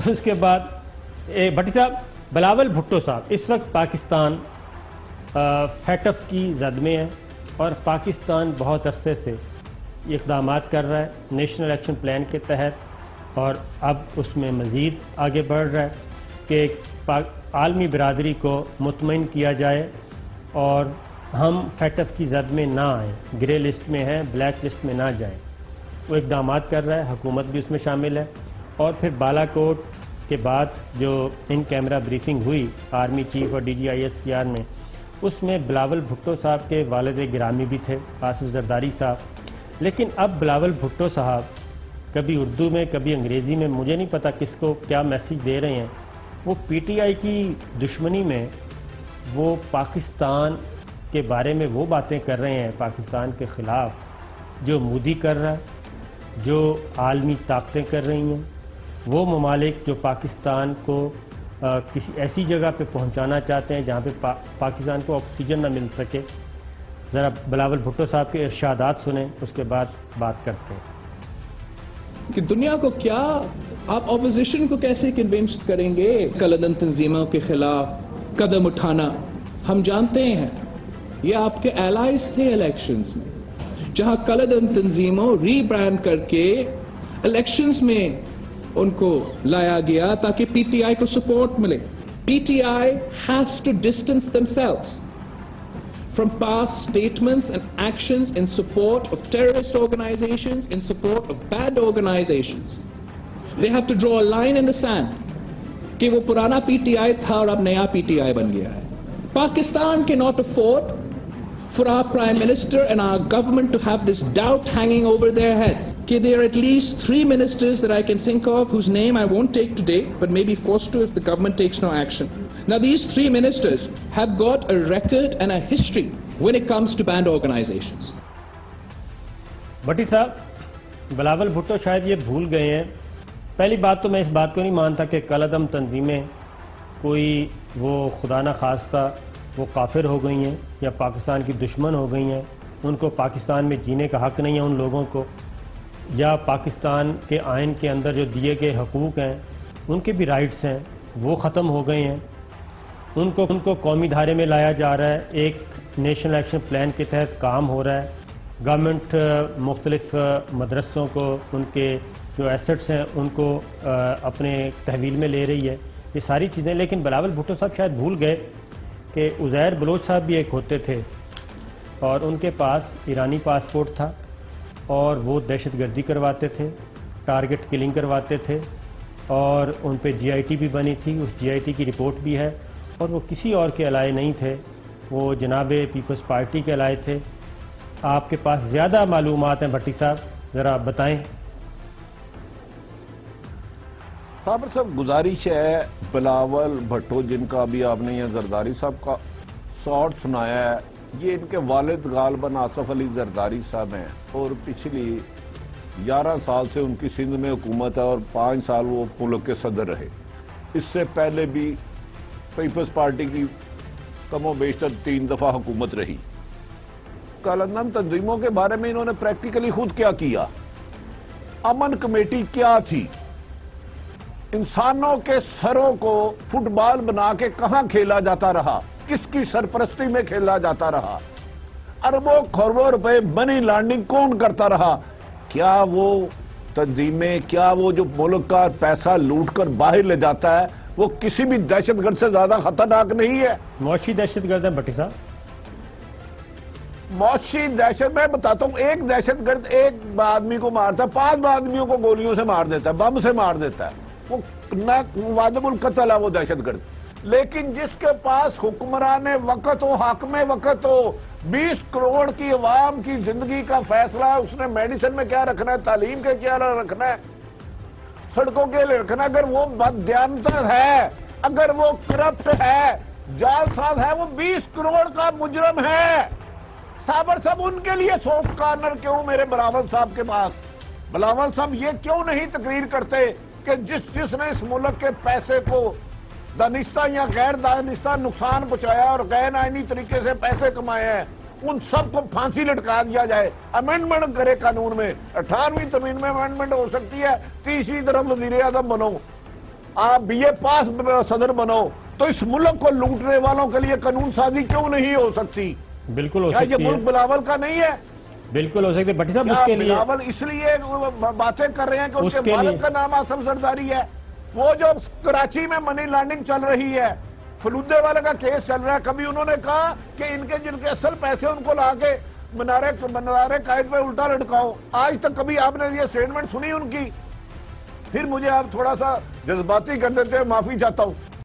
اس کے بعد بھٹی صاحب، بلاول بھٹو صاحب اس وقت پاکستان فیٹف کی زد میں ہے، اور پاکستان بہت عرصے سے اقدامات کر رہا ہے نیشنل ایکشن پلان کے تحت، اور اب اس میں مزید آگے بڑھ رہا ہے کہ عالمی برادری کو مطمئن کیا جائے اور ہم فیٹف کی زد میں نہ آئیں، گرے لسٹ میں ہیں، بلیک لسٹ میں نہ جائیں۔ وہ اقدامات کر رہا ہے، حکومت بھی اس میں شامل ہے۔ اور پھر بالا کوٹ کے بعد جو ان کیمرہ بریفنگ ہوئی آرمی چیف اور DGISPR میں، اس میں بلاول بھٹو صاحب کے والد گرامی بھی تھے، آصف زرداری صاحب۔ لیکن اب بلاول بھٹو صاحب کبھی اردو میں کبھی انگریزی میں، مجھے نہیں پتا کس کو کیا میسیج دے رہے ہیں، وہ PTI کی دشمنی میں وہ پاکستان کے بارے میں وہ باتیں کر رہے ہیں پاکستان کے خلاف جو مودی کر رہا ہے، جو عالمی طاقتیں کر رہی ہیں، وہ ممالک جو پاکستان کو کسی ایسی جگہ پہ پہنچانا چاہتے ہیں جہاں پہ پاکستان کو آکسیجن نہ مل سکے۔ ذرا بلاول بھٹو صاحب کے ارشادات سنیں، اس کے بعد بات کرتے ہیں کہ دنیا کو کیا، آپ اپوزیشن کو کیسے کنونس کریں گے کلدن تنظیموں کے خلاف قدم اٹھانا؟ ہم جانتے ہیں یہ آپ کے الائز تھے الیکشنز میں، جہاں کلدن تنظیموں ری برانڈ کر کے الیکشنز میں ان کو لایا گیا تاکہ PTI کو سپورٹ ملے۔ PTI has to distance themselves from past statements and actions in support of terrorist organizations, in support of bad organizations. They have to draw a line in the sand کہ وہ پرانا PTI تھا اور اب نیا PTI بن گیا ہے۔ Pakistan cannot afford for our Prime Minister and our government to have this doubt hanging over their heads. There are at least 3 ministers that I can think of whose name I won't take today, but may be forced to if the government takes no action. Now these 3 ministers have got a record and a history when it comes to banned organizations. بھٹی صاحب، بلاول بھٹو شاید یہ بھول گئے ہیں، پہلی بات تو میں اس بات کو نہیں مانتا کہ کالعدم تنظیمیں کوئی وہ خدا نہ خواستہ وہ کافر ہو گئی ہیں یا پاکستان کی دشمن ہو گئی ہیں، ان کو پاکستان میں جینے کا حق نہیں ہے ان لوگوں کو، یا پاکستان کے آئین کے اندر جو دیے گئے حقوق ہیں ان کے بھی رائٹس ہیں وہ ختم ہو گئے ہیں، ان کو قومی دھارے میں لایا جا رہا ہے، ایک نیشنل ایکشن پلان کے تحت کام ہو رہا ہے، گورنمنٹ مختلف مدرسوں کو ان کے جو ایسٹس ہیں ان کو اپنے تحویل میں لے رہی ہے، یہ ساری چیزیں۔ لیکن بلاول بھٹو صاحب شاید بھول گئے کہ عزیر بلوچ صاحب بھی ایک ہوتے تھے اور ان کے پاس ایرانی پاسپورٹ تھا اور وہ دہشت گردی کرواتے تھے، ٹارگٹ کلنگ کرواتے تھے، اور ان پہ GIT بھی بنی تھی، اس GIT کی رپورٹ بھی ہے، اور وہ کسی اور کے الائے نہیں تھے، وہ جناب پیپلز پارٹی کے الائے تھے۔ آپ کے پاس زیادہ معلومات ہیں بھٹی صاحب، ذرا بتائیں۔ صابر صاحب، گزارش ہے بلاول بھٹو جن کا بھی آپ نے یہ زرداری صاحب کا شارٹ سنایا ہے، یہ ان کے والد غالباً آصف علی زرداری صاحب ہیں، اور پچھلی 11 سال سے ان کی سندھ میں حکومت ہے اور 5 سال وہ ملک کے صدر رہے۔ اس سے پہلے بھی پیپلز پارٹی کی کم و بیشتر 3 دفعہ حکومت رہی۔ کالعدم تنظیموں کے بارے میں انہوں نے پریکٹیکلی خود کیا کیا؟ امن کمیٹی کیا تھی؟ انسانوں کے سروں کو فٹ بال بنا کے کہاں کھیلا جاتا رہا؟ کس کی سرپرستی میں کھیلا جاتا رہا؟ اربوں کروڑوں روپے منی لانڈرنگ کون کرتا رہا؟ کیا وہ تنظیمیں، کیا وہ جو ملک کا پیسہ لوٹ کر باہر لے جاتا ہے، وہ کسی بھی دہشت گرد سے زیادہ خطرناک نہیں ہے؟ معاشی دہشت گرد ہے بھٹی صاحب، معاشی دہشت میں بتاتا ہوں، ایک دہشت گرد ایک آدمی کو مارتا ہے، 5 آدمیوں کو گولیوں سے مار دیتا ہے، بم سے مار دیتا ہے، وہ واجب القتل ہے وہ دہشت گرد۔ لیکن جس کے پاس حکمران وقت ہو، حاکم وقت ہو، 20 کروڑ کی عوام کی زندگی کا فیصلہ ہے، اس نے میڈیسن میں کیا رکھنا ہے، تعلیم کے کیا رکھنا ہے، سڑکوں کے لیے رکھنا ہے، اگر وہ بددیانت ہے، اگر وہ کرپٹ ہے، جعلساز ہے، وہ 20 کروڑ کا مجرم ہے۔ صابر صاحب، ان کے لیے سافٹ کارنر کیوں میرے بلاول صاحب کے پاس؟ بلاول صاحب یہ کیوں نہیں تقریر کرتے کہ جس نے اس ملک کے پیسے کو دانستہ یا غیر دانستہ نقصان پہنچایا اور غیر آئینی طریقے سے پیسے کمائے ہیں، ان سب کو پھانسی لٹکا دیا جائے، امینڈمنٹ کرے قانون میں، 18ویں ترمیم میں امینڈمنٹ ہو سکتی ہے، تیسری طرف وزیر اعظم بنو۔ آپ بی اے پاس صدر بنو تو اس ملک کو لوٹنے والوں کے لیے قانون سازی کیوں نہیں ہو سکتی؟ بالکل ہو کیا سکتی یہ ہے، ملک بلاول کا نہیں ہے؟ بالکل ہو سکتی ہے بھٹی صاحب. کیا اس کے لیے بلاول اس لیے باتیں کر رہے ہیں کہ ان اس کے کے لیے والد کا نام آصف زرداری ہے؟ وہ جو کراچی میں منی لانڈنگ چل رہی ہے، فلودے والے کا کیس چل رہا ہے، کبھی انہوں نے کہا کہ ان کے جن کے اصل پیسے ان کو لا کے منارے قائد پہ الٹا لٹکاؤ؟ آج تک کبھی آپ نے یہ سٹیٹمنٹ سنی ان کی؟ پھر مجھے آپ تھوڑا سا جذباتی کر دیتے ہیں، معافی چاہتا ہوں.